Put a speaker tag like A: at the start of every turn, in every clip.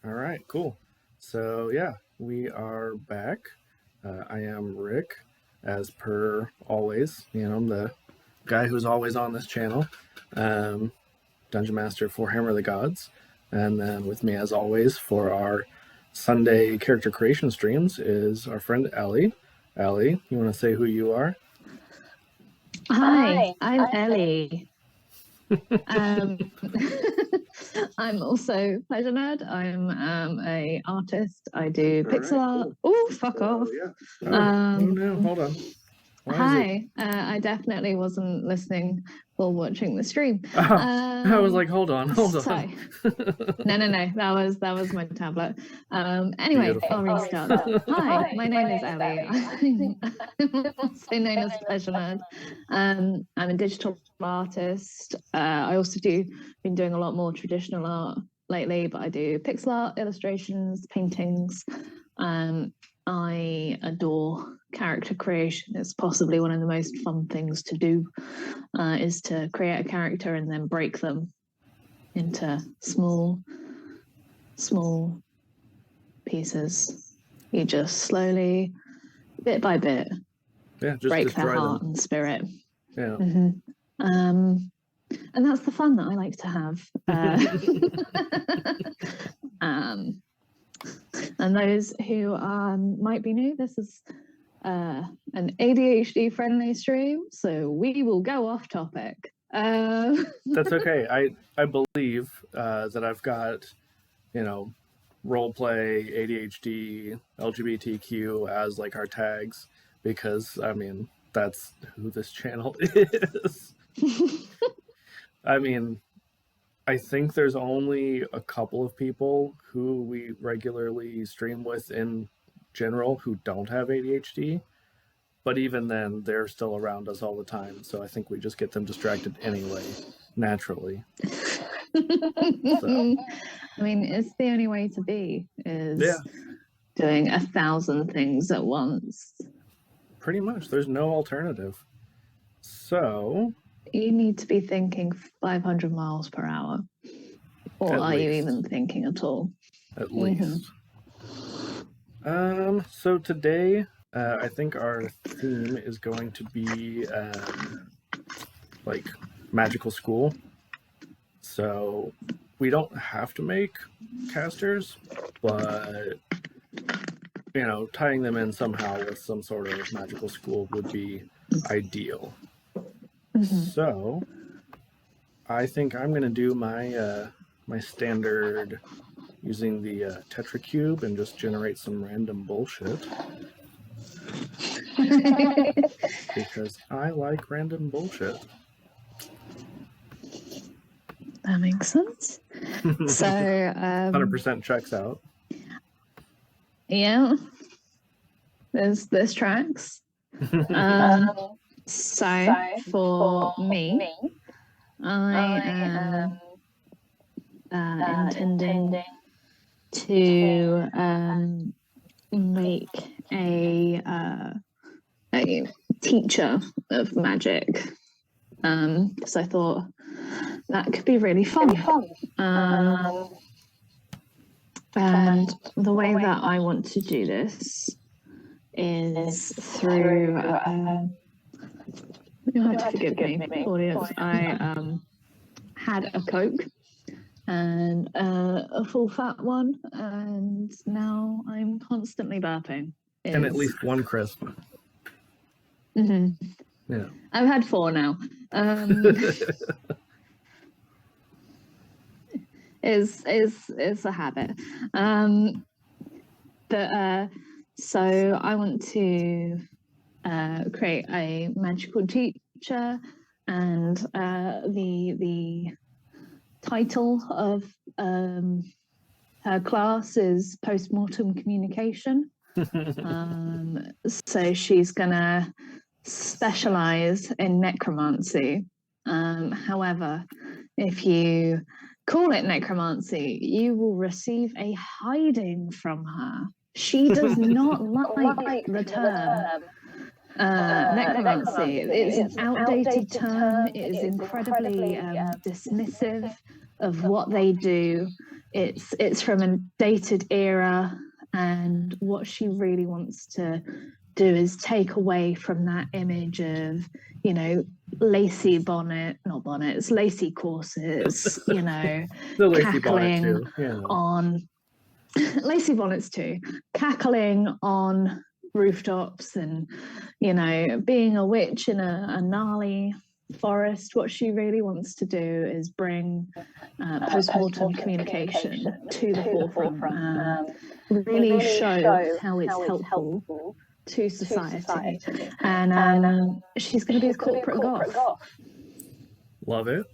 A: All right, cool. So, yeah, we are back. I am Rick, as per always. I'm the guy who's always on this channel, um, Dungeon Master for Hammer of the Gods. And then with me, as always, for our Sunday character creation streams is our friend Ellie. Ellie, you want to say who you are?
B: Hi, I'm Ellie. I'm also PleasureNerd. I'm a artist. I do pixel art. Oh, fuck off.
A: Oh, no, hold on.
B: Hi, I definitely wasn't listening while watching the stream.
A: I was like, hold on.
B: No, that was my tablet. Anyway,
A: Beautiful.
B: I'll restart. Hi, my name is Ellie. I'm also known as PleasureNerd. I'm a digital artist. I also been doing a lot more traditional art lately, but I do pixel art, illustrations, paintings. I adore character creation. It's possibly one of the most fun things to do, is to create a character and then break them into small pieces. You just slowly, bit by bit, break their heart and spirit.
A: Yeah.
B: And that's the fun that I like to have. And those who might be new, this is an ADHD friendly stream, so we will go off topic.
A: That's okay. I believe that I've got, role play, ADHD, LGBTQ as like our tags, because I mean that's who this channel is. I mean, I think there's only a couple of people who we regularly stream with in general who don't have ADHD, but even then they're still around us all the time, so I think we just get them distracted anyway, naturally.
B: So. I mean, it's the only way to be, is doing 1,000 things at once.
A: Pretty much. There's no alternative. So
B: you need to be thinking 500 miles per hour. Or are you even thinking at all?
A: At least. So today, I think our theme is going to be like magical school. So we don't have to make casters, but tying them in somehow with some sort of magical school would be ideal. So I think I'm going to do my my standard using the tetracube and just generate some random bullshit. Because I like random bullshit.
B: That makes sense. So
A: 100% checks out.
B: Yeah. There's tracks. So for me, I am intending to make a teacher of magic, because I thought that could be really fun. And the way that I want to do this is through you'll have to forgive me, audience. I had a Coke and a full fat one, and now I'm constantly burping.
A: And at least one crisp. Yeah.
B: I've had 4 now. Is a habit. So I want to create a magical teacher, and the title of her class is postmortem communication. So she's gonna specialize in necromancy. However, if you call it necromancy, you will receive a hiding from her. She does not like the term necromancy. It's an outdated term. It is incredibly dismissive of what they do. it's from a dated era, and what she really wants to do is take away from that image of, you know, lacy not bonnets, lacy corsets, you know,
A: The lacy bonnet
B: cackling
A: too. Yeah.
B: on lacy bonnets too, cackling on rooftops, and, you know, being a witch in a gnarly forest. What she really wants to do is bring post-mortem communication to the forefront, really show how it's helpful to society. And she's going to be a corporate goth.
A: Love it.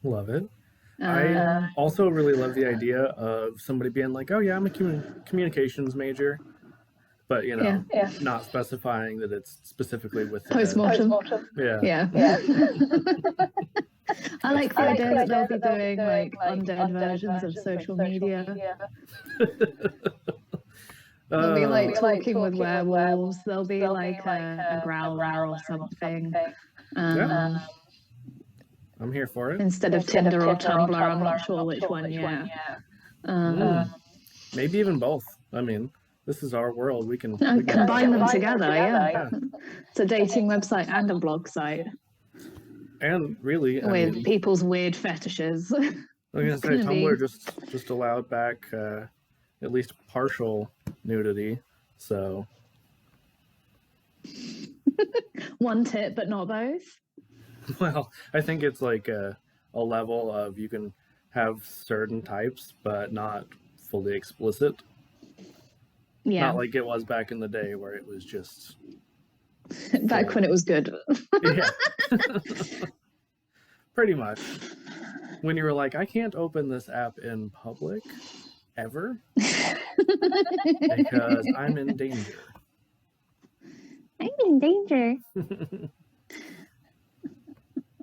A: Love it. I also really love the idea of somebody being like, oh yeah, I'm a communications major, but, you know, not specifying that it's specifically with
B: post-mortem. Yeah. I like the idea that they'll be doing like undead versions of social media. They'll be like talking with werewolves. There'll be like a growler or something.
A: I'm here for it.
B: Instead of Tinder or Tumblr, I'm not sure which one yet.
A: Maybe even both. I mean, this is our world. We can
B: combine them together. Yeah. It's a dating website and a blog site.
A: And really,
B: with people's weird fetishes.
A: I was gonna say Tumblr just allowed back at least partial nudity, so
B: one tit, but not both.
A: Well, I think it's like a level of you can have certain types, but not fully explicit. Yeah. Not like it was back in the day where it was just
B: back when it was good.
A: Yeah. Pretty much. When you were like, I can't open this app in public ever because I'm in danger.
B: I'm in danger.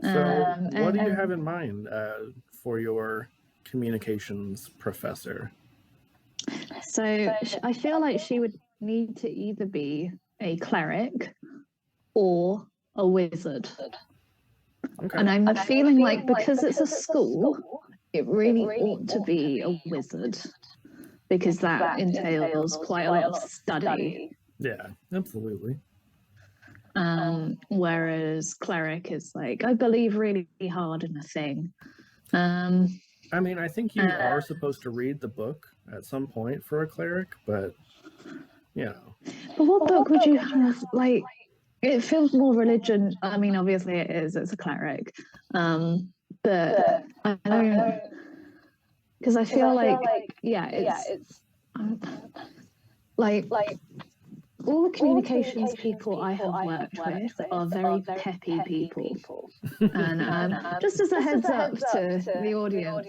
A: So, what do you have in mind for your communications professor?
B: So, I feel like she would need to either be a cleric or a wizard. Okay. And I'm feeling like because it's a school, it really ought to be a wizard, because that entails quite a lot of study.
A: Yeah, absolutely.
B: Whereas cleric is like, I believe really hard in a thing.
A: I mean, I think you are supposed to read the book at some point for a cleric, but, you know.
B: But what book would you have, like, it feels more religion. I mean, obviously it is, it's a cleric. But I don't, because I feel like, it's like all the communications people I have worked with are very peppy people. And just as a heads up to the audience,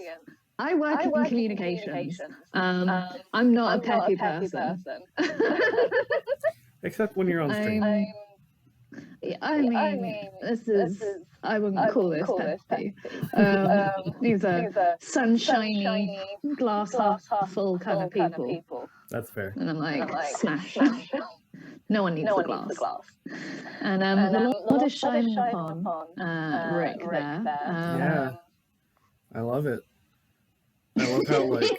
B: I work in communications. I'm not a peppy person.
A: Except when you're on stream.
B: I mean, this is, I wouldn't call this peppy. These are sunshiny, glass half full kind of people.
A: That's fair.
B: And I'm like, smash. No one needs the glass. And the Lord is shining upon Rick there.
A: Yeah, I love it. I love how, like,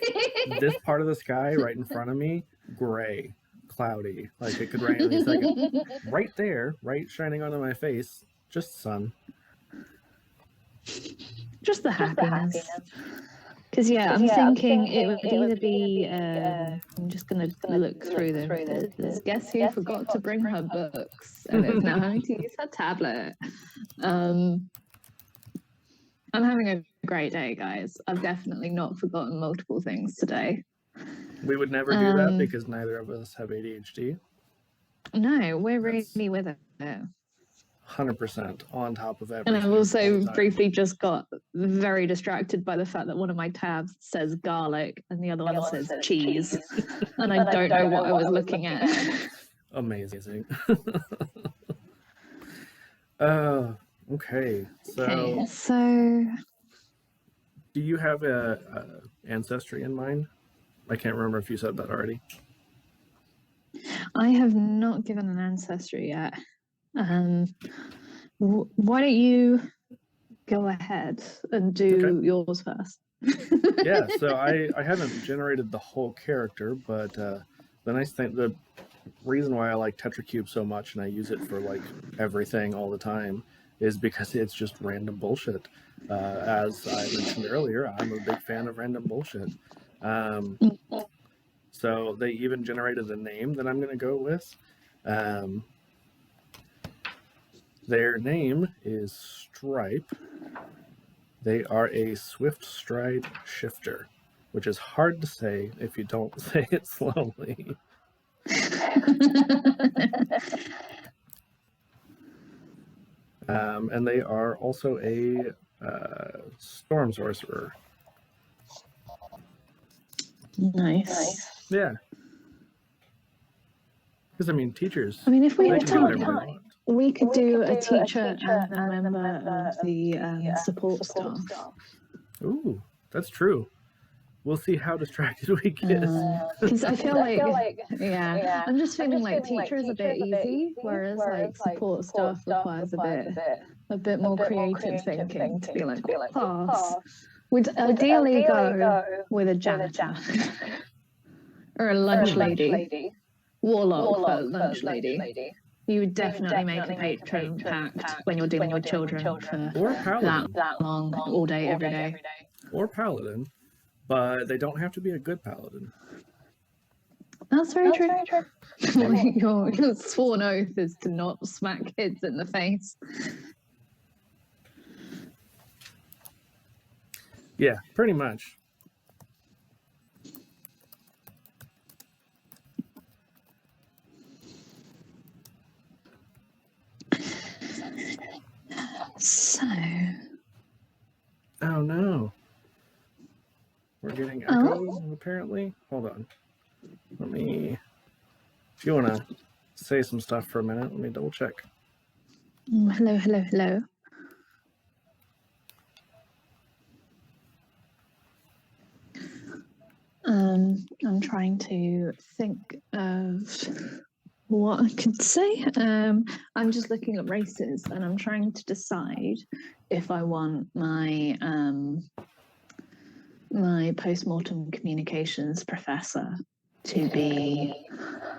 A: this part of the sky right in front of me, gray, cloudy, like it could rain any second. Right there, right shining onto my face, just sun.
B: Just the happiness. Because I'm thinking it would either be, I'm just going to look through this guest who forgot to bring her books and is now having to use her tablet. I'm having a great day, guys. I've definitely not forgotten multiple things today.
A: We would never do that because neither of us have ADHD.
B: No, we're really with it.
A: 100% on top of everything.
B: And I've also briefly just got very distracted by the fact that one of my tabs says garlic and the other one says cheese. And I don't know what I was looking at.
A: Amazing. Okay.
B: So
A: do you have a ancestry in mind? I can't remember if you said that already.
B: I have not given an ancestry yet. Why don't you go ahead and do yours first?
A: Yeah, so I haven't generated the whole character, but the nice thing, the reason why I like TetraCube so much and I use it for like everything all the time is because it's just random bullshit. As I mentioned earlier, I'm a big fan of random bullshit. Um, so they even generated a name that I'm going to go with. Um, their name is Stripe. They are a swift stride shifter, which is hard to say if you don't say it slowly. And they are also a storm sorcerer.
B: Nice.
A: Yeah. Because, I mean, teachers.
B: I mean, if we
A: they
B: had
A: can do whatever
B: time,
A: they want.
B: we could do a teacher and a member of the support staff.
A: Ooh, that's true. We'll see how distracted we get.
B: Because I feel like, yeah, I'm just feeling like teacher is a bit easy, whereas like support staff requires a bit more creative thinking to be like, class. We'd ideally go with a janitor or a lunch lady. Warlock for lunch lady. You would definitely make a patron pact when you're dealing with children for that long, all day, every day.
A: Or paladin, but they don't have to be a good paladin.
B: That's very true. Your sworn oath is to not smack kids in the face.
A: Yeah, pretty much.
B: So.
A: Oh no. We're getting echoes, apparently. Hold on. If you want to say some stuff for a minute, let me double check.
B: Hello. I'm trying to think of what I could say. I'm just looking at races and I'm trying to decide if I want my my post-mortem communications professor to be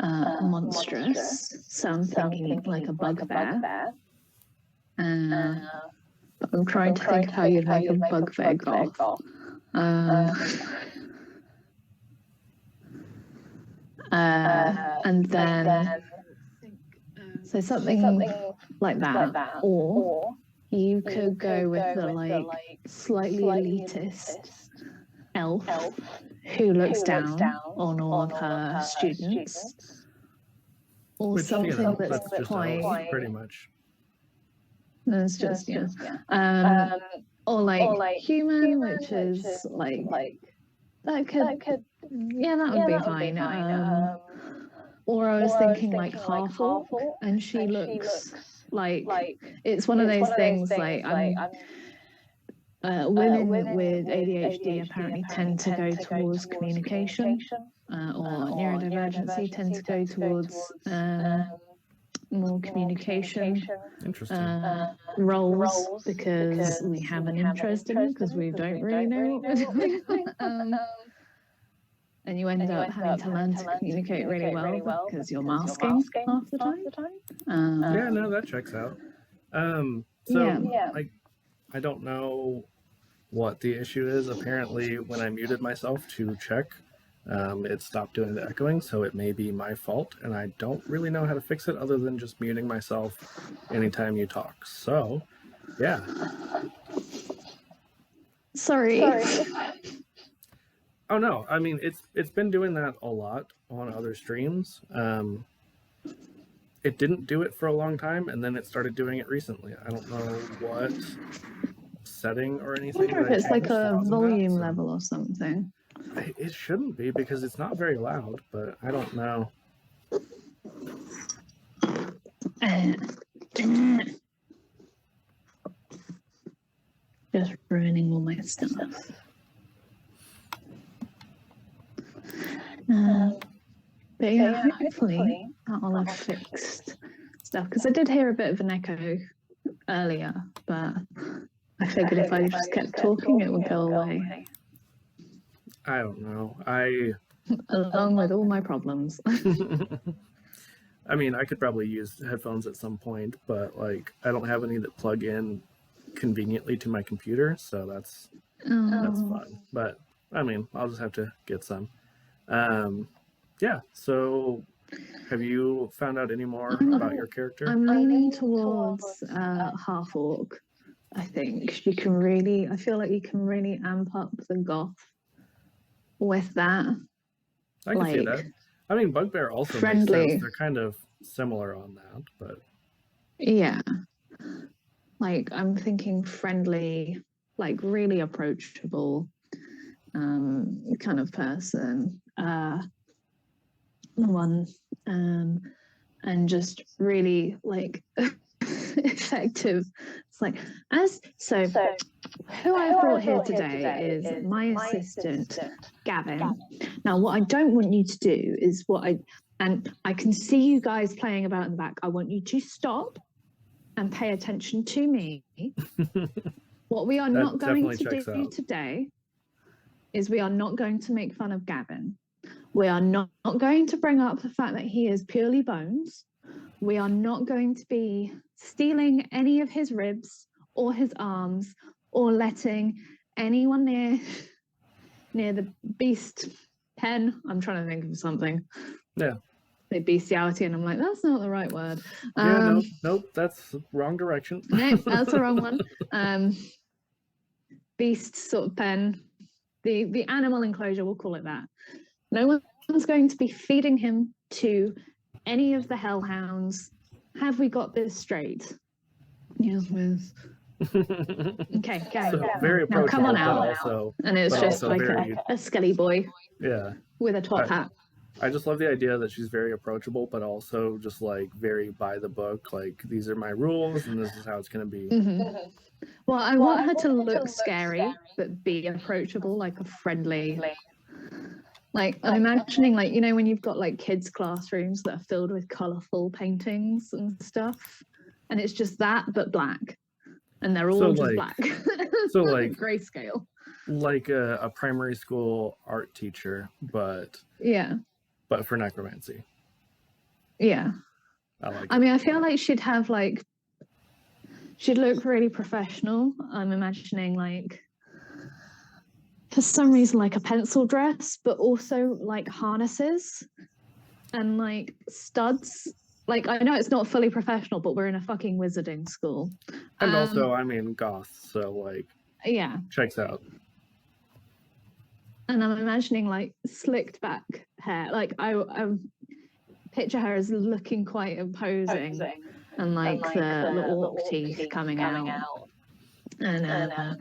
B: monstrous. So I'm thinking like a bugbear. But I'm trying to think how you'd make a bugbear goth. And then so something like that, or you could go with the like slightly elitist elf who looks down on all of her students, or
A: Which,
B: something
A: that's just
B: quite
A: pretty much.
B: That's just or like human, which is like that could that would be fine. Or I was thinking like half orc, and she looks like it's one of those things like women with ADHD apparently tend to go towards communication, or neurodivergency tend to go towards more communication roles because we have an interest in it because we don't really know what we're doing. And you end up having to learn to communicate really well because you're masking half the time.
A: Yeah, no, that checks out. I don't know what the issue is. Apparently, when I muted myself to check, it stopped doing the echoing, so it may be my fault, and I don't really know how to fix it other than just muting myself anytime you talk. So, yeah.
B: Sorry.
A: Oh no, I mean it's been doing that a lot on other streams. It didn't do it for a long time, and then it started doing it recently. I don't know what setting or anything.
B: I wonder if it's like a volume level or something.
A: It shouldn't be because it's not very loud, but I don't know.
B: Just ruining all my stuff. But yeah, hopefully that'll have fixed stuff. Because I did hear a bit of an echo earlier, but I figured if I just kept talking, it would go away.
A: I don't know.
B: Along with all my problems.
A: I mean, I could probably use headphones at some point, but like I don't have any that plug in conveniently to my computer, so that's
B: Oh,
A: fun. But I mean, I'll just have to get some. Um, yeah. So, have you found out any more about your character?
B: I'm leaning towards half orc. I think you can really. I feel like you can really amp up the goth with that.
A: I can see that.
B: Like
A: I mean, Bugbear also makes
B: friendly.
A: sense. They're kind of similar on that, but
B: Yeah. Like I'm thinking friendly, like really approachable, kind of person. One, and just really like effective. It's like who I brought here today is my assistant, Gavin. Now, what I don't want you to do is and I can see you guys playing about in the back. I want you to stop and pay attention to me. What we are not going to do today is we are not going to make fun of Gavin. We are not going to bring up the fact that he is purely bones. We are not going to be stealing any of his ribs or his arms or letting anyone near the beast pen. I'm trying to think of something.
A: Yeah.
B: Say bestiality, and I'm like, that's not the right word.
A: Yeah, nope, that's wrong direction.
B: No, that's the wrong one. Beast sort of pen. The animal enclosure, we'll call it that. No one's going to be feeding him to any of the hellhounds. Have we got this straight? Yes, miss. Okay,
A: So very approachable,
B: now come on out.
A: Also,
B: and it's just like
A: very,
B: a skelly boy.
A: Yeah.
B: With a top hat.
A: I just love the idea that she's very approachable, but also just like very by the book. Like, these are my rules, and this is how it's going to be.
B: Mm-hmm. Well, I want her to look scary, but be approachable, like a friendly. Like, I'm imagining, like, you know, when you've got like kids' classrooms that are filled with colorful paintings and stuff, and it's just that, but black, and they're all just black.
A: So like
B: grayscale.
A: Like a primary school art teacher, but but for necromancy.
B: Yeah.
A: I
B: mean, I feel like she'd look really professional. I'm imagining like, for some reason, like a pencil dress, but also like harnesses and like studs. Like, I know it's not fully professional, but we're in a fucking wizarding school.
A: And also, I mean, goth, so like,
B: yeah,
A: checks out.
B: And I'm imagining like slicked back hair. Like I picture her as looking quite imposing, and like the orc teeth coming out. And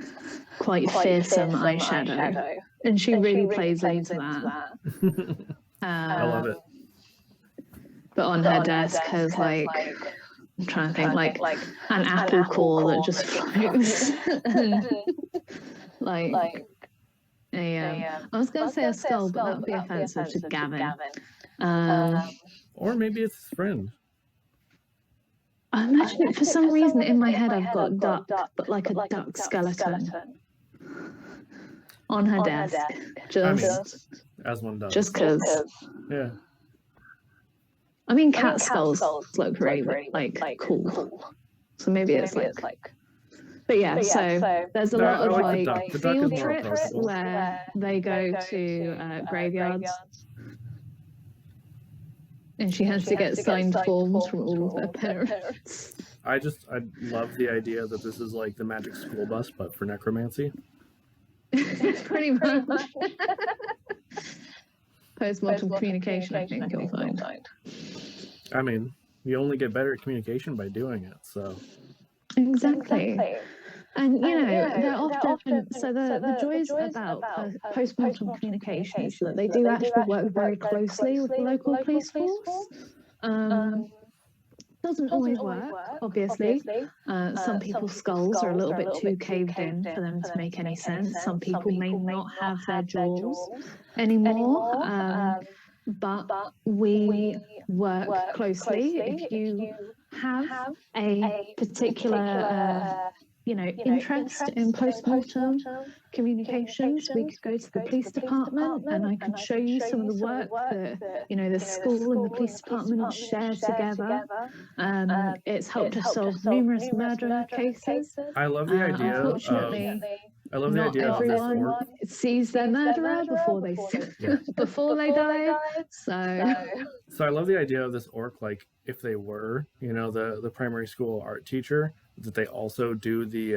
B: quite fearsome eyeshadow. And she really plays into that.
A: I love it.
B: But on her desk has like, I'm trying to think, like an apple core that just floats. Like I was going to say a skull, but that would be offensive to Gavin.
A: Or maybe it's his friend.
B: I imagine it for some reason in my head I've got duck, but like a duck skeleton on her desk. Just
A: as one does.
B: Just because.
A: Yeah.
B: I mean, cat skulls look really like cool. So maybe it's like. But yeah, so there's a lot of like field trips where they go to graveyards. And she has to get signed forms from all of their parents.
A: I love the idea that this is like the magic school bus, but for necromancy.
B: Pretty much. Post-mortem communication, I think you'll find.
A: I mean, you only get better at communication by doing it, so.
B: Exactly. And you know, they're often so the joys about post-mortem communication is that they do actually work very closely with the local police force. Doesn't always work, obviously. Some people's skulls are a little bit too caved in for them to make any sense. Some people may not have their jaws anymore. But we work closely. If you have a particular interest in post-mortem communications, we could go to the police department and I could show you some of the work that, the school and the police department share together. It's helped us solve numerous murder cases.
A: I love the idea.
B: Unfortunately,
A: I love the
B: not
A: idea
B: everyone
A: of this orc.
B: sees their murderer before they before they die. So
A: I love the idea of this orc, like if they were, the primary school art teacher, that they also do the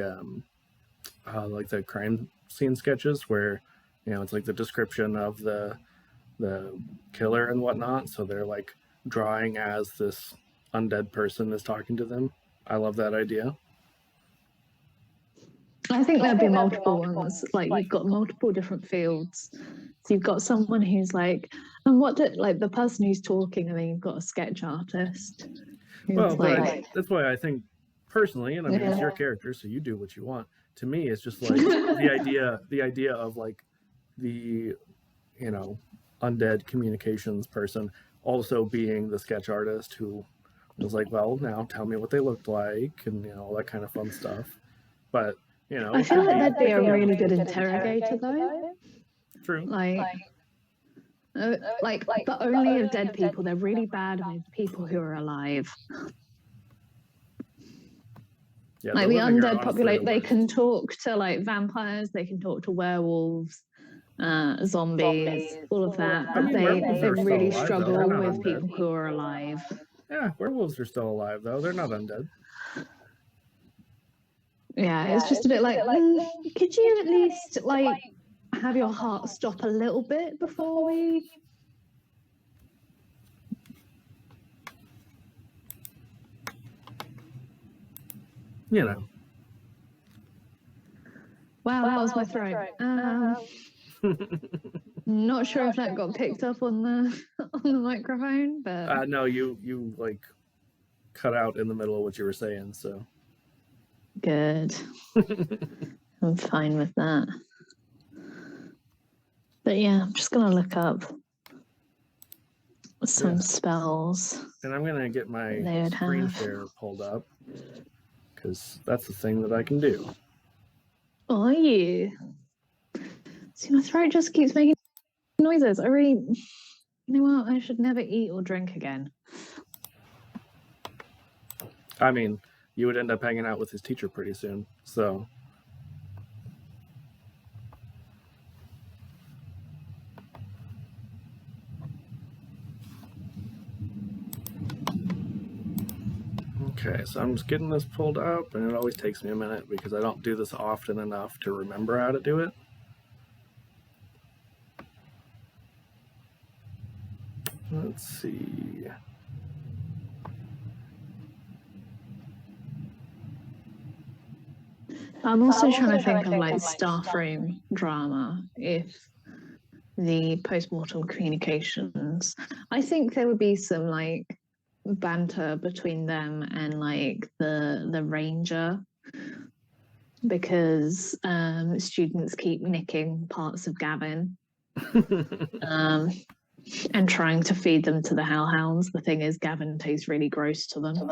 A: like the crime scene sketches where, it's like the description of the killer and whatnot. So they're like drawing as this undead person is talking to them. I love that idea.
B: I think there'd be multiple ones. Like you've got multiple different fields. So you've got someone who's like, and the person who's talking, and then you've got a sketch artist.
A: Well, but that's why I think personally, and I mean it's your character, so you do what you want. To me, it's just like the idea of like the, undead communications person also being the sketch artist who was like, well, now tell me what they looked like, and all that kind of fun stuff. But
B: I feel like that'd be a really good interrogator, though.
A: True.
B: But only of dead people. They're really bad with people who are alive.
A: Yeah,
B: like the undead population, they can talk to like vampires, they can talk to werewolves, zombies, all of that. But they really struggle with people who are alive.
A: Yeah, werewolves are still alive, though. They're not undead.
B: Yeah, it's just a bit like, could you at least like have your heart stop a little bit before we? Wow, that was my throat. Not sure if that got picked up on the microphone, but
A: no, you like cut out in the middle of what you were saying, so.
B: Good. I'm fine with that. But yeah, I'm just gonna look up some spells.
A: And I'm gonna get my screen share pulled up because that's the thing that I can do.
B: Are you? See, my throat just keeps making noises. You know what? I should never eat or drink again.
A: I mean, you would end up hanging out with his teacher pretty soon, so. Okay, so I'm just getting this pulled up, and it always takes me a minute because I don't do this often enough to remember how to do it. Let's see.
B: I'm also trying to think of like staff room drama, if the post-mortem communications. I think there would be some like banter between them and like the ranger, because students keep nicking parts of Gavin and trying to feed them to the hellhounds. The thing is, Gavin tastes really gross to them.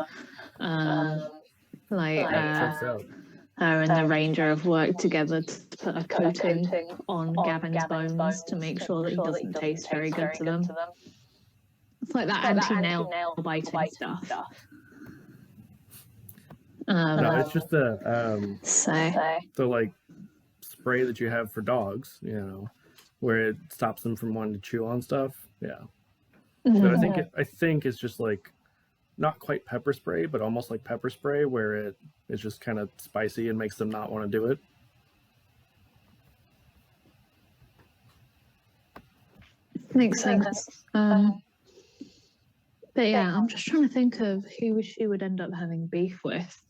B: Her and the ranger have worked together to put a coating on Gavin's bones to make sure that he doesn't taste very good to them. It's like that anti-nail biting stuff.
A: No, it's just the like spray that you have for dogs, where it stops them from wanting to chew on stuff. Yeah. So I think it's just like not quite pepper spray, but almost like pepper spray, where it is just kind of spicy and makes them not want to do it.
B: Makes sense. But yeah, I'm just trying to think of who she would end up having beef with,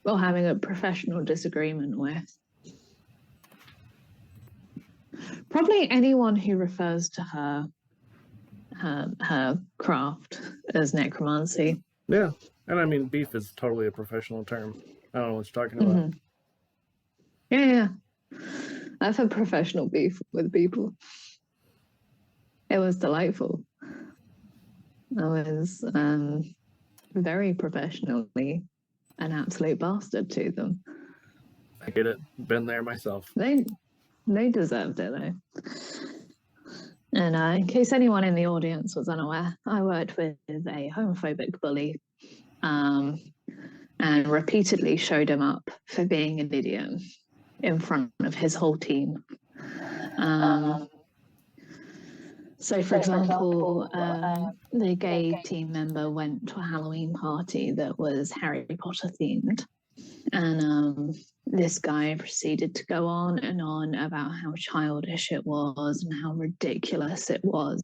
B: or having a professional disagreement with. Probably anyone who refers to her craft as necromancy.
A: Yeah, and I mean, beef is totally a professional term. I don't know what you're talking about.
B: Yeah. I've had professional beef with people. It was delightful. I was very professionally an absolute bastard to them.
A: I get it. Been there myself.
B: They deserved it though. And in case anyone in the audience was unaware, I worked with a homophobic bully, and repeatedly showed him up for being an idiot in front of his whole team. So, for example, the gay team member went to a Halloween party that was Harry Potter themed. And this guy proceeded to go on and on about how childish it was and how ridiculous it was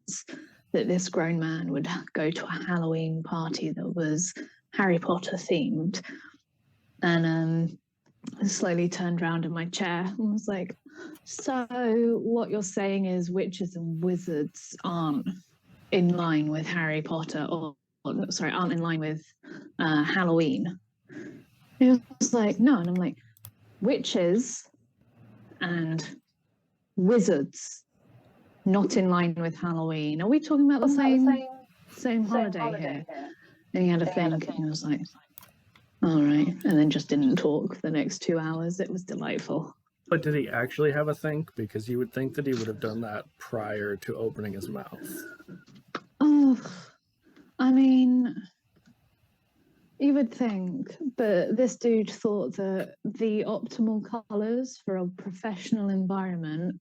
B: that this grown man would go to a Halloween party that was Harry Potter themed. And I slowly turned around in my chair and was like, so what you're saying is witches and wizards aren't in line with Harry Potter, or sorry, aren't in line with Halloween? He was like, no. And I'm like, witches and wizards not in line with Halloween. Are we talking about the same holiday here? And he had a think, and he was like, all right. And then just didn't talk for the next 2 hours. It was delightful.
A: But did he actually have a think? Because you would think that he would have done that prior to opening his mouth.
B: Oh, I mean, you would think, but this dude thought that the optimal colors for a professional environment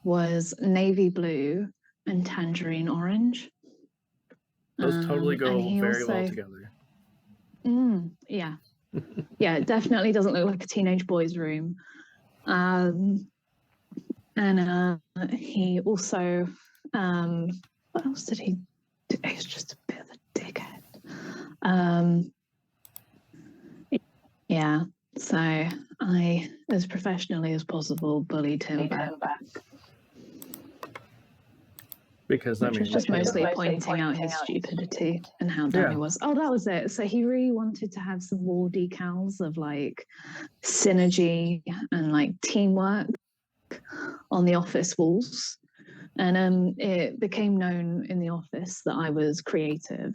B: was navy blue and tangerine orange.
A: Those totally go very well together.
B: Yeah. Yeah, it definitely doesn't look like a teenage boy's room. And he also, what else did he do? He was just a bit of a dickhead. Yeah, so I, as professionally as possible, bullied him back.
A: Because, I mean,
B: was just mostly pointing out his stupidity and how dumb he was. Oh, that was it. So he really wanted to have some wall decals of like synergy and like teamwork on the office walls. And it became known in the office that I was creative,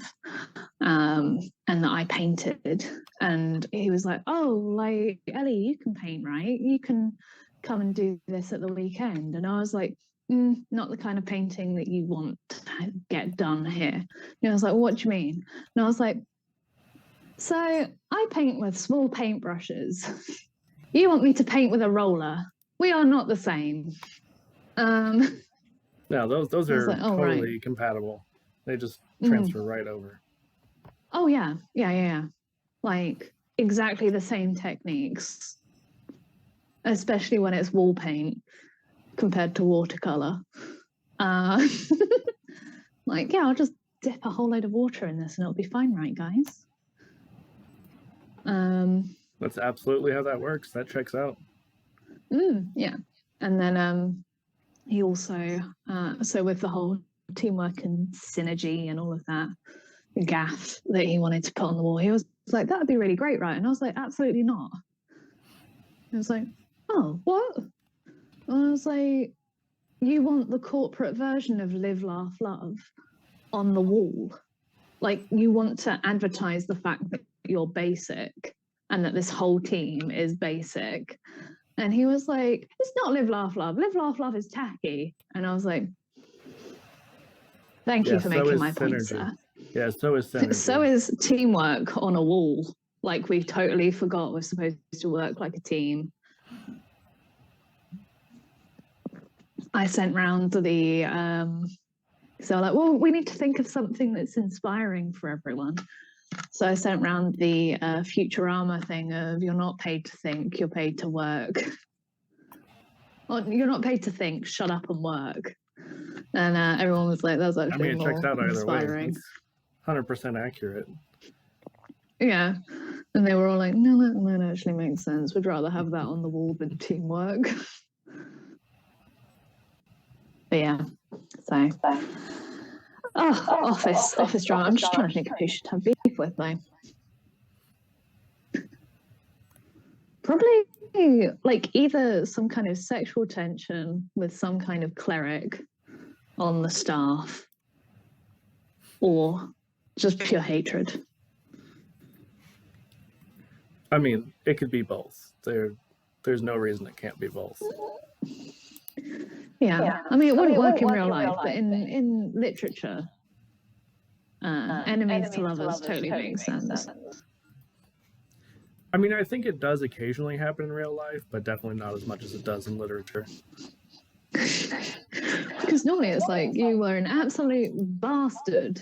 B: and that I painted. And he was like, oh, like, Ellie, you can paint, right? You can come and do this at the weekend. And I was like, not the kind of painting that you want to get done here. And I was like, what do you mean? And I was like, so I paint with small paintbrushes. You want me to paint with a roller? We are not the same.
A: No, those are like, totally compatible. They just transfer right over.
B: Oh, yeah. Like, exactly the same techniques, especially when it's wall paint compared to watercolor. Like, yeah, I'll just dip a whole load of water in this and it'll be fine, right, guys?
A: That's absolutely how that works. That checks out.
B: Yeah. And then he also, so with the whole teamwork and synergy and all of that gaff that he wanted to put on the wall, he was like, that'd be really great, right? And I was like, absolutely not. I was like, oh, what? And I was like, you want the corporate version of Live, Laugh, Love on the wall? Like, you want to advertise the fact that you're basic and that this whole team is basic. And he was like, it's not Live, Laugh, Love. Live, Laugh, Love is tacky. And I was like, thank you for making my point, sir.
A: Yeah, so is synergy.
B: So is teamwork on a wall. Like, we totally forgot we're supposed to work like a team. I sent round the, so like, well, we need to think of something that's inspiring for everyone. So I sent round the Futurama thing of, you're not paid to think, you're paid to work. Or, you're not paid to think, shut up and work. And everyone was like, that's actually
A: it checks out either
B: inspiring.
A: way. It's 100% accurate.
B: Yeah. And they were all like, no, that actually makes sense. We'd rather have that on the wall than teamwork. But yeah, so office drama. I'm just trying to think of who should have beef with though. Probably like either some kind of sexual tension with some kind of cleric on the staff, or just pure hatred.
A: I mean, it could be both. There's no reason it can't be both.
B: Yeah. I mean, it wouldn't work in real life, but in literature, enemies to lovers totally makes sense.
A: I mean, I think it does occasionally happen in real life, but definitely not as much as it does in literature.
B: Because normally it's like you were an absolute bastard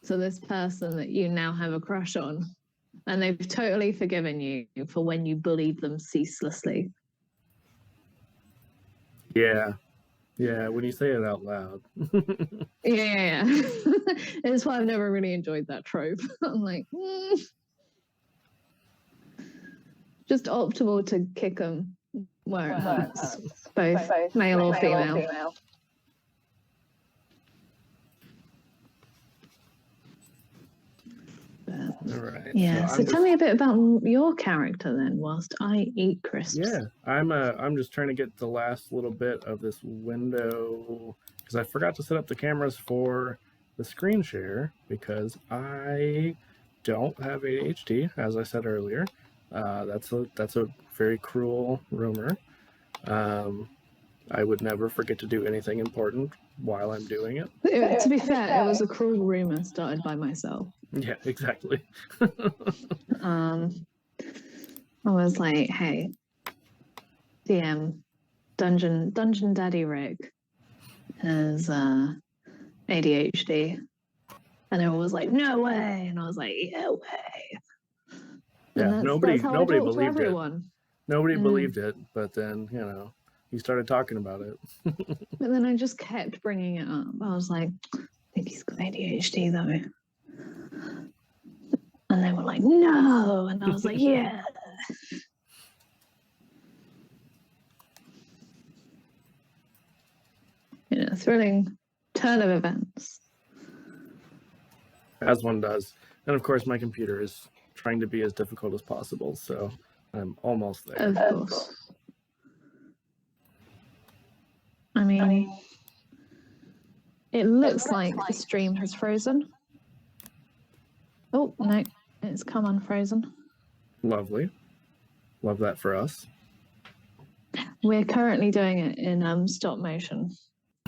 B: to this person that you now have a crush on, and they've totally forgiven you for when you bullied them ceaselessly.
A: Yeah. Yeah, when you say it out loud.
B: Yeah. It's why I've never really enjoyed that trope. I'm like, just optimal to kick them where it hurts, both male or female.
A: All right.
B: Yeah. So tell me a bit about your character then, whilst I eat crisps.
A: Yeah, I'm just trying to get the last little bit of this window because I forgot to set up the cameras for the screen share because I don't have ADHD, as I said earlier. That's a very cruel rumor. I would never forget to do anything important while I'm doing it.
B: To be fair, it was a cruel rumor started by myself.
A: Yeah, exactly.
B: I was like, hey, DM, Dungeon Daddy Rick has ADHD. And everyone was like, no way. And I was like, yeah way.
A: Yeah, nobody believed it. Nobody believed it, but then, you started talking about it.
B: But then I just kept bringing it up. I was like, I think he's got ADHD though. And they were like, no. And I was like, yeah. Thrilling turn of events.
A: As one does. And of course, my computer is trying to be as difficult as possible, so I'm almost there.
B: Of course. I mean, it looks like the stream has frozen. Oh, no, it's come unfrozen.
A: Lovely. Love that for us.
B: We're currently doing it in stop motion.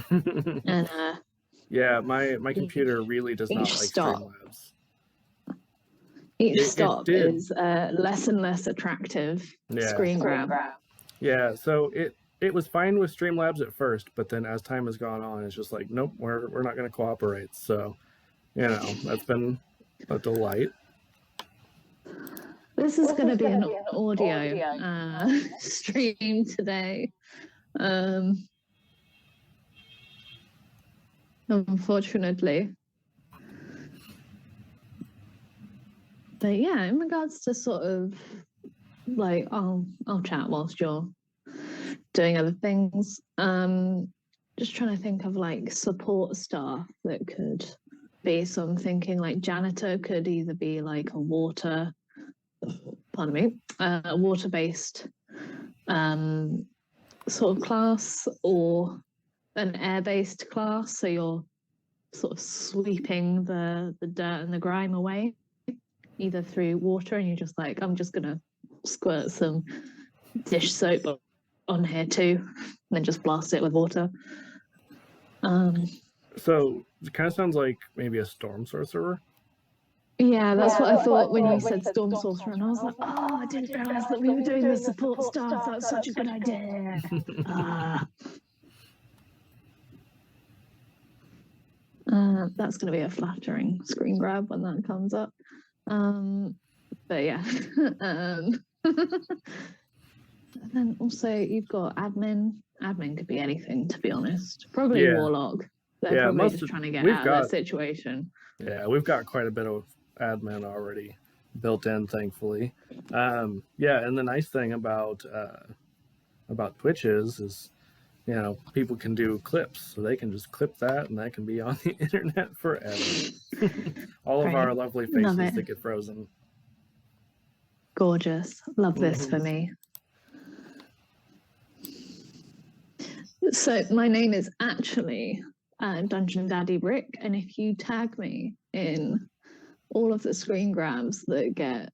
B: And
A: yeah, my computer really does not like Streamlabs.
B: Each stop is less and less attractive screen grab.
A: Yeah, so it was fine with Streamlabs at first, but then as time has gone on, it's just like, nope, we're not going to cooperate. So, that's been a delight.
B: This is going to be an audio stream today. Unfortunately. But yeah, in regards to sort of like, I'll chat whilst you're doing other things. Just trying to think of like support staff that could be. So I'm thinking like janitor could either be like a water-based sort of class or an air-based class. So you're sort of sweeping the dirt and the grime away, either through water and you're just like, I'm just gonna squirt some dish soap on here too, and then just blast it with water.
A: So it kind of sounds like maybe a storm sorcerer.
B: Yeah, that's what I thought when you said storm sorcerer, and I was like, oh, I didn't realize that we were doing the support staff. That's such a good idea. That's going to be a flattering screen grab when that comes up. But yeah. And then also you've got admin. Admin could be anything, to be honest. Probably warlock. They're probably just trying to get out of that situation. Yeah,
A: we've got quite a bit of admin already built in, thankfully. And the nice thing about Twitch is people can do clips, so they can just clip that and that can be on the internet forever. All of our lovely faces that get frozen.
B: Gorgeous. Love this for me. So my name is actually Dungeon Daddy Rick, and if you tag me in all of the screen grabs that get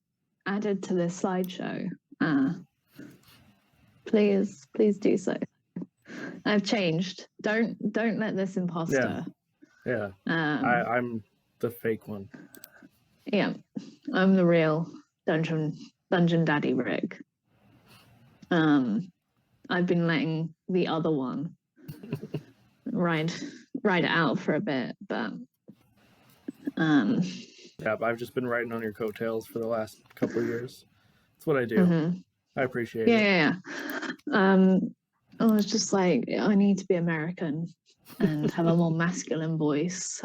B: added to this slideshow, please do so. I've changed. Don't let this imposter.
A: Yeah. I'm the fake one.
B: Yeah, I'm the real dungeon daddy Rick. I've been letting the other one ride it out for a bit, but
A: yeah, I've just been riding on your coattails for the last couple of years. That's what I do. I appreciate it.
B: Yeah. I was just like, I need to be American and have a more masculine voice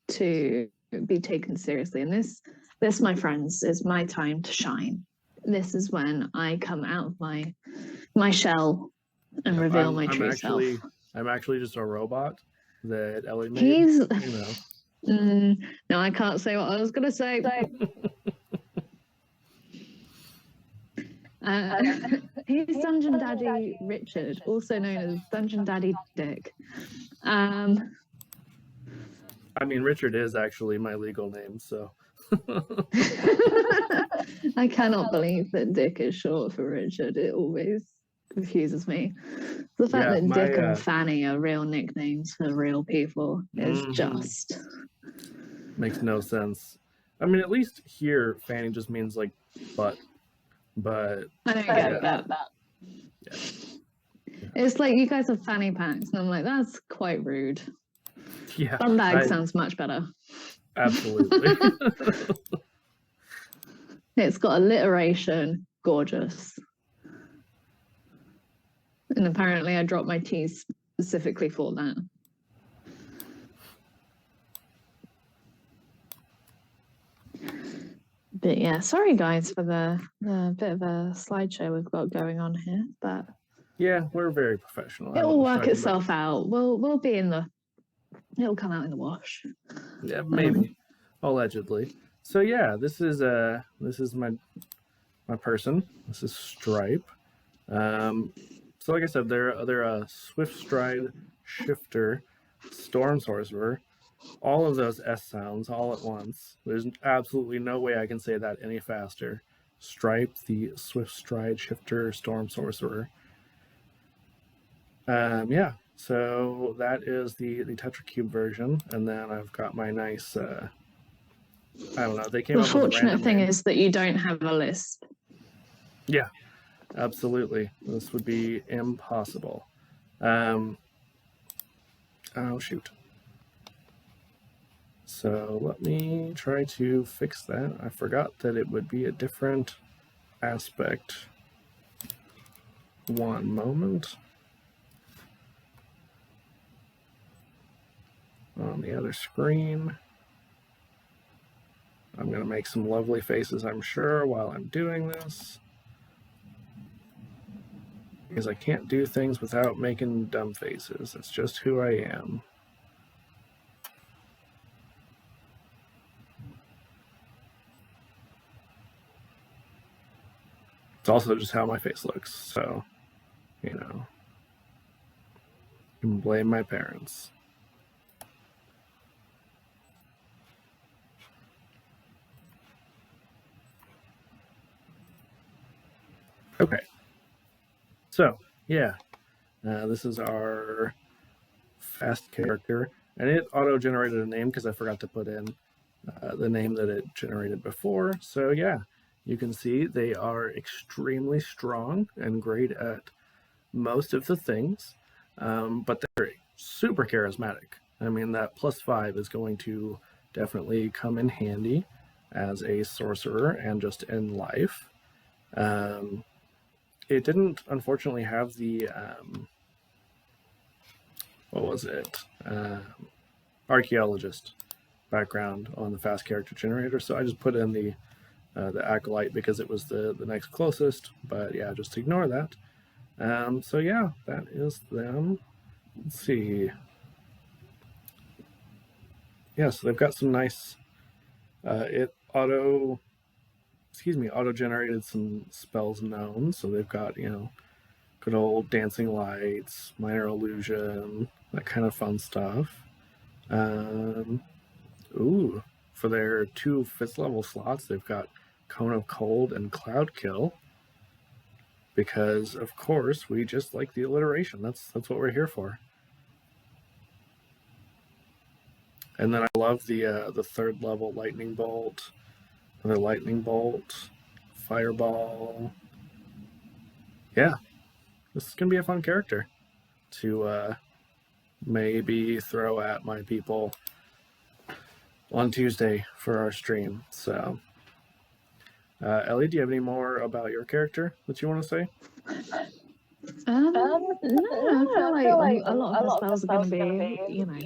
B: to be taken seriously. And this, my friends, is my time to shine. This is when I come out of my shell and reveal my true self.
A: I'm actually just a robot that Ellie made.
B: No, I can't say what I was going to say. He's Dungeon Daddy Richard, also known as Dungeon Daddy Dick.
A: I mean, Richard is actually my legal name, so.
B: I cannot believe that Dick is short for Richard. It always confuses me. The fact that Dick and Fanny are real nicknames for real people is just...
A: Makes no sense. I mean, at least here, Fanny just means like butt. But
B: I don't get that. Yeah. It's like you guys have fanny packs, and I'm like, that's quite rude.
A: Yeah.
B: Bum bag sounds much better.
A: Absolutely.
B: It's got alliteration, gorgeous. And apparently I dropped my T specifically for that. But yeah, sorry guys for the bit of a slideshow we've got going on here, but
A: yeah, we're very professional.
B: It will work itself out. We'll be in it'll come out in the wash.
A: Yeah, maybe. Allegedly. So yeah, this is my person. This is Stripe. So like I said, they're a swift stride shifter, storm sorcerer. All of those S sounds all at once. There's absolutely no way I can say that any faster. Stripe, the swift stride shifter, storm sorcerer. Yeah, so that is the Tetracube version, and then I've got my nice. I don't know. They came up with a random name.
B: The fortunate thing is that you don't have a list.
A: Yeah, absolutely. This would be impossible. Oh shoot. So let me try to fix that. I forgot that it would be a different aspect. One moment. On the other screen. I'm going to make some lovely faces, I'm sure, while I'm doing this. Because I can't do things without making dumb faces. It's just who I am. It's also just how my face looks, so, you know, you can blame my parents. Okay, so, yeah, this is our fast character, and it auto-generated a name because I forgot to put in the name that it generated before, so yeah. You can see they are extremely strong and great at most of the things, but they're super charismatic. I mean, that +5 is going to definitely come in handy as a sorcerer and just in life. It didn't, unfortunately, have the, what was it? Archaeologist background on the fast character generator, so I just put in the acolyte because it was the next closest, but yeah, just ignore that. So yeah, that is them. Let's see. Yeah, so they've got some nice, it auto-generated some spells known, so they've got, you know, good old dancing lights, minor illusion, that kind of fun stuff. Ooh, for their 2 5th level slots, they've got Cone of Cold, and Cloud Kill. Because, of course, we just like the alliteration. That's what we're here for. And then I love the third level Lightning Bolt, another Lightning Bolt, Fireball. Yeah, this is going to be a fun character to maybe throw at my people on Tuesday for our stream. So, Ellie, do you have any more about your character that you want to say?
B: No, I feel like a lot of the spells are going to be, you know,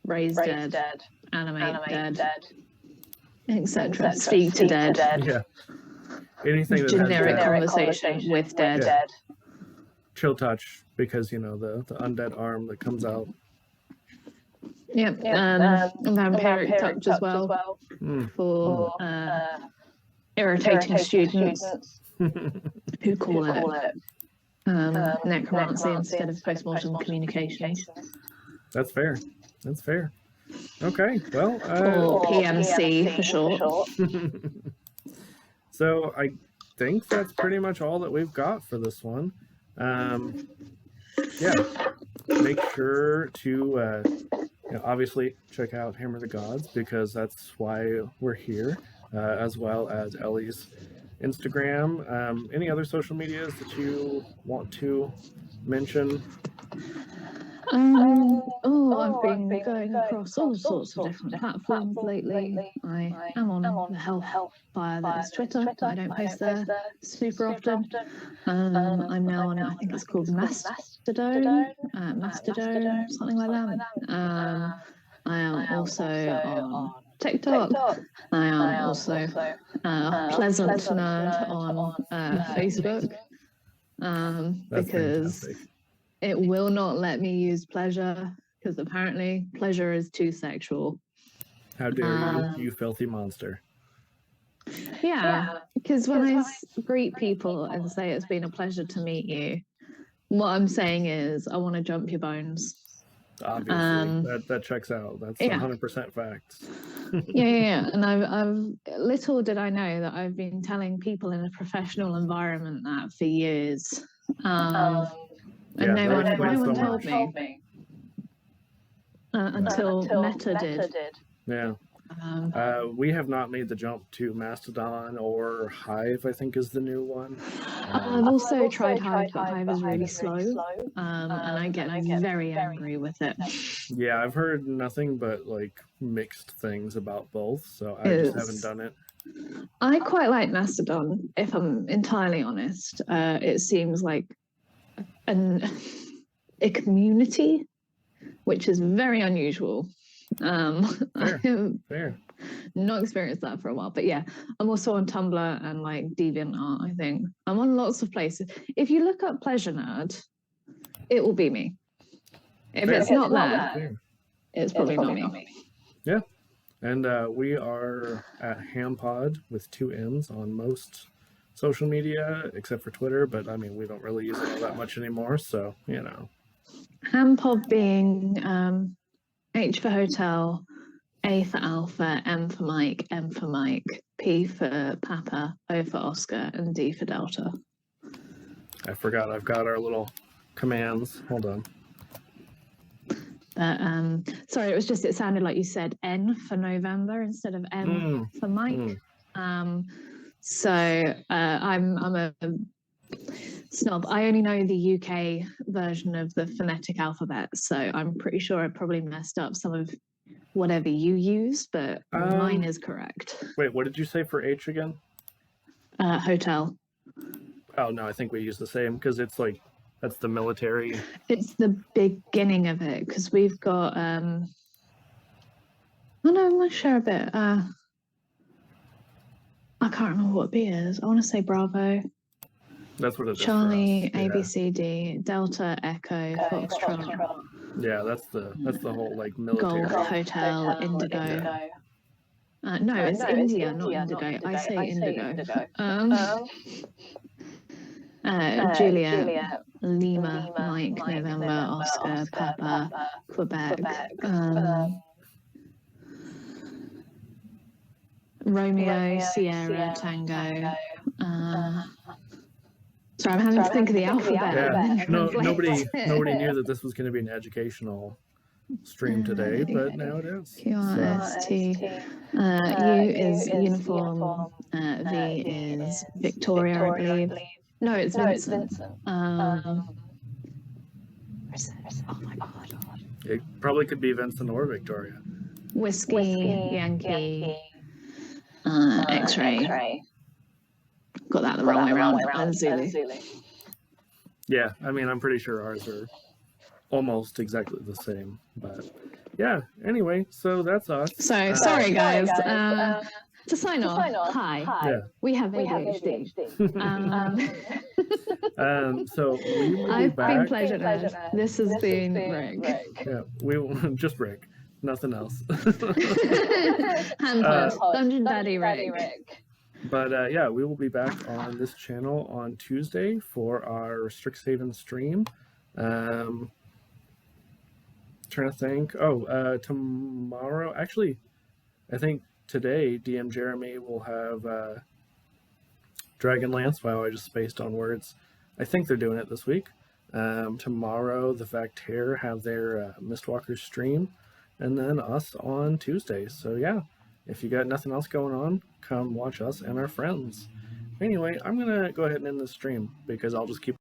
B: raise dead, animate dead, etc. Speak to dead.
A: Yeah. Anything that
B: generic
A: has
B: conversation with dead.
A: Chill touch, because the undead arm that comes out.
B: Yep. Vampiric touch as well for irritating students who call it necromancy instead of postmortem communications.
A: That's fair. Okay, well,
B: or PMC for short.
A: So I think that's pretty much all that we've got for this one. Yeah, make sure to obviously check out Hammer the Gods, because that's why we're here, as well as Ellie's Instagram. Any other social medias that you want to mention?
B: I've been going across all sorts of different platforms lately. I am on the Hellfire, that is Twitter. I don't post there super often. I'm now on, I think it's called Mastodon, something like that. I am also on TikTok. I am also PleasureNerd on Facebook. Because
A: fantastic.
B: It will not let me use pleasure, because apparently pleasure is too sexual.
A: How dare you filthy monster.
B: Yeah, because when I greet people and say it's been a pleasure to meet you, what I'm saying is I want to jump your bones.
A: Obviously, that checks out. That's 100% facts.
B: yeah. And I've little did I know that I've been telling people in a professional environment that for years. And no one told me until Meta did.
A: Yeah. We have not made the jump to Mastodon or Hive, I think is the new one.
B: I've also tried Hive, but Hive is really slow, and I get very angry with it.
A: Yeah, I've heard nothing but like mixed things about both, so I just haven't done it.
B: I quite like Mastodon, if I'm entirely honest. It seems like a community, which is very unusual.
A: Fair.
B: Not experienced that for a while, but yeah, I'm also on Tumblr and like DeviantArt. I think I'm on lots of places. If you look up PleasureNerd, it will be me. If it's not that, it's probably not me.
A: Yeah, and we are at HamPod with 2 M's on most social media, except for Twitter, but I mean, we don't really use it all that much anymore, so,
B: HamPod being H for hotel, A for alpha, M for Mike, M for Mike, P for Papa, O for Oscar, and D for Delta.
A: I forgot I've got our little commands. Hold on.
B: But sorry, it sounded like you said N for November instead of M for Mike. So I'm a snob. I only know the UK version of the phonetic alphabet, so I'm pretty sure I probably messed up some of whatever you use, but mine is correct.
A: Wait, what did you say for H again?
B: Hotel.
A: Oh, no, I think we use the same, because it's like, that's the military.
B: It's the beginning of it, because we've got, oh no, I'm going to share a bit. I can't remember what B is. I want to say Bravo.
A: That's what it is.
B: Charlie, A, B, C, D, Delta, Echo, Foxtrot.
A: Yeah, that's the whole like military.
B: Golf, Hotel, Indigo. No, it's India, not Indigo. I say Indigo. Juliet, Lima, Mike, November, Oscar, Papa, Quebec. Romeo, Sierra, Tango. Sorry, I'm having to think of the alphabet.
A: Yeah,
B: and
A: nobody
B: translate
A: knew that this was going to be an educational stream today, but now it is.
B: QRST. U is uniform. V is Victoria, I believe. No, it's Vincent. Oh my god.
A: It probably could be Vincent or Victoria.
B: Whiskey, Yankee, X-ray. Got that the wrong way around. And Zulu.
A: Yeah, I mean, I'm pretty sure ours are almost exactly the same, but yeah. Anyway, so that's us.
B: So sorry, guys. To sign off, hi.
A: Yeah.
B: We have ADHD.
A: So we will
B: I've
A: be back.
B: been PleasureNerd. This has been Rick.
A: Yeah, we will just Rick, nothing else.
B: Hand Dungeon Daddy Rick.
A: But yeah, we will be back on this channel on Tuesday for our Strixhaven stream. Trying to think. Tomorrow. Actually, I think today DM Jeremy will have Dragonlance. Wow, I just spaced on words. I think they're doing it this week. Tomorrow, the Vactaire have their Mistwalker stream, and then us on Tuesday. So yeah, if you got nothing else going on, come watch us and our friends. Anyway, I'm gonna go ahead and end this stream because I'll just keep